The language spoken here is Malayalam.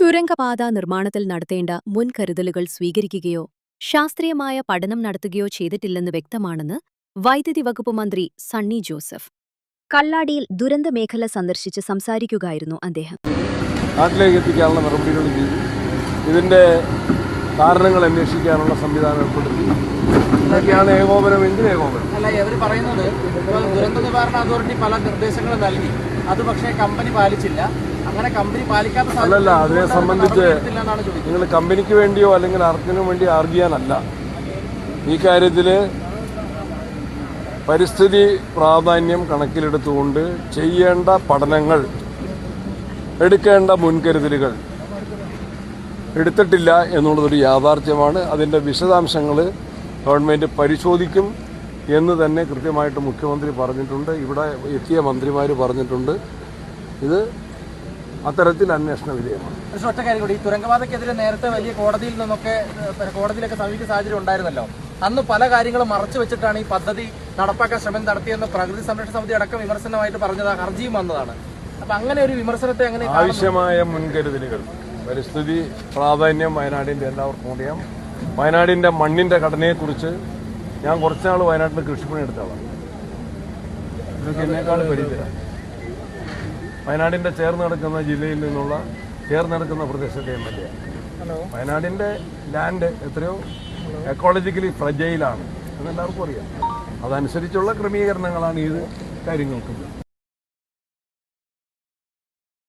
തുരങ്കപാത നിർമ്മാണത്തിൽ നടത്തേണ്ട മുൻകരുതലുകൾ സ്വീകരിക്കുകയോ ശാസ്ത്രീയമായ പഠനം നടത്തുകയോ ചെയ്തിട്ടില്ലെന്ന് വ്യക്തമാണെന്ന് വൈദ്യുതി വകുപ്പ് മന്ത്രി സണ്ണി ജോസഫ്. കള്ളാടിയിൽ ദുരന്തമേഖല സന്ദർശിച്ച് സംസാരിക്കുകയായിരുന്നു അദ്ദേഹം. നാട്ടിലേക്ക് എത്തിക്കാനുള്ള നടപടികൾ ചെയ്തു. ഇതിന്റെ കാരണങ്ങൾ അന്വേഷിക്കാനുള്ള സംവിധാനം ഏർപ്പെടുത്തി. ഇതൊക്കെയാണ് ഏകോപനമെങ്കിൽ ഏകോപനം. അല്ല, ഇവർ പറയുന്നത് ദുരന്ത നിവാരണ അതോറിറ്റി പല നിർദ്ദേശങ്ങൾ നൽകി, അത് പക്ഷേ കമ്പനി പാലിച്ചില്ല. അങ്ങനെ കമ്പനി പാലിക്കാത്ത അല്ലല്ല, അതിനെ സംബന്ധിച്ച് നിങ്ങൾ കമ്പനിക്ക് വേണ്ടിയോ അല്ലെങ്കിൽ ആർക്കിനും വേണ്ടി ആർഗിയാനല്ല. ഈ കാര്യത്തിൽ പരിസ്ഥിതി പ്രാധാന്യം കണക്കിലെടുത്തുകൊണ്ട് ചെയ്യേണ്ട പഠനങ്ങൾ, എടുക്കേണ്ട മുൻകരുതലുകൾ എടുത്തിട്ടില്ല എന്നുള്ളതൊരു യാഥാർത്ഥ്യമാണ്. അതിൻ്റെ വിശദാംശങ്ങൾ ഗവൺമെൻറ് പരിശോധിക്കും എന്ന് തന്നെ കൃത്യമായിട്ട് മുഖ്യമന്ത്രി പറഞ്ഞിട്ടുണ്ട്. ഇവിടെ എത്തിയ മന്ത്രിമാർ പറഞ്ഞിട്ടുണ്ട്. ഇത് അത്തരത്തിൽ അന്വേഷണ വിധേയമാണ്. ഒറ്റ കാര്യം കൂടി, ഈ തുരങ്കപാതയ്ക്കെതിരെ നേരത്തെ വലിയ കോടതിയിലൊക്കെ സമീപിച്ച സാഹചര്യം ഉണ്ടായിരുന്നല്ലോ. അന്ന് പല കാര്യങ്ങളും മറച്ചു വെച്ചിട്ടാണ് ഈ പദ്ധതി നടപ്പാക്കാൻ ശ്രമം നടത്തിയെന്ന് പ്രകൃതി സംരക്ഷണ സമിതി അടക്കം വിമർശനമായിട്ട് പറഞ്ഞത്, ഹർജിയും വന്നതാണ്. അപ്പൊ അങ്ങനെ ഒരു വിമർശനത്തെ എങ്ങനെ? ആവശ്യമായ മുൻകരുതലുകൾ, പരിസ്ഥിതി പ്രാധാന്യം വയനാടിൻ്റെ എല്ലാവർക്കും അറിയാം. വയനാടിൻ്റെ മണ്ണിൻ്റെ ഘടനയെക്കുറിച്ച് ഞാൻ കുറച്ചുനാൾ വയനാട്ടിൽ കൃഷിപ്പണി എടുത്തതാണ്. ഇതൊക്കെ എന്നേക്കാൾ പരിചയം. വയനാടിൻ്റെ ചേർന്ന് കിടക്കുന്ന ജില്ലയിൽ നിന്നുള്ള ചേർന്ന് കിടക്കുന്ന പ്രദേശത്തെ MLA. വയനാടിൻ്റെ ലാൻഡ് എത്രയോ എക്കോളജിക്കലി ഫ്രജൈലാണ് എന്നെല്ലാവർക്കും അറിയാം. അതനുസരിച്ചുള്ള ക്രമീകരണങ്ങളാണ് ഇത് കാര്യങ്ങൾക്കുള്ളത്.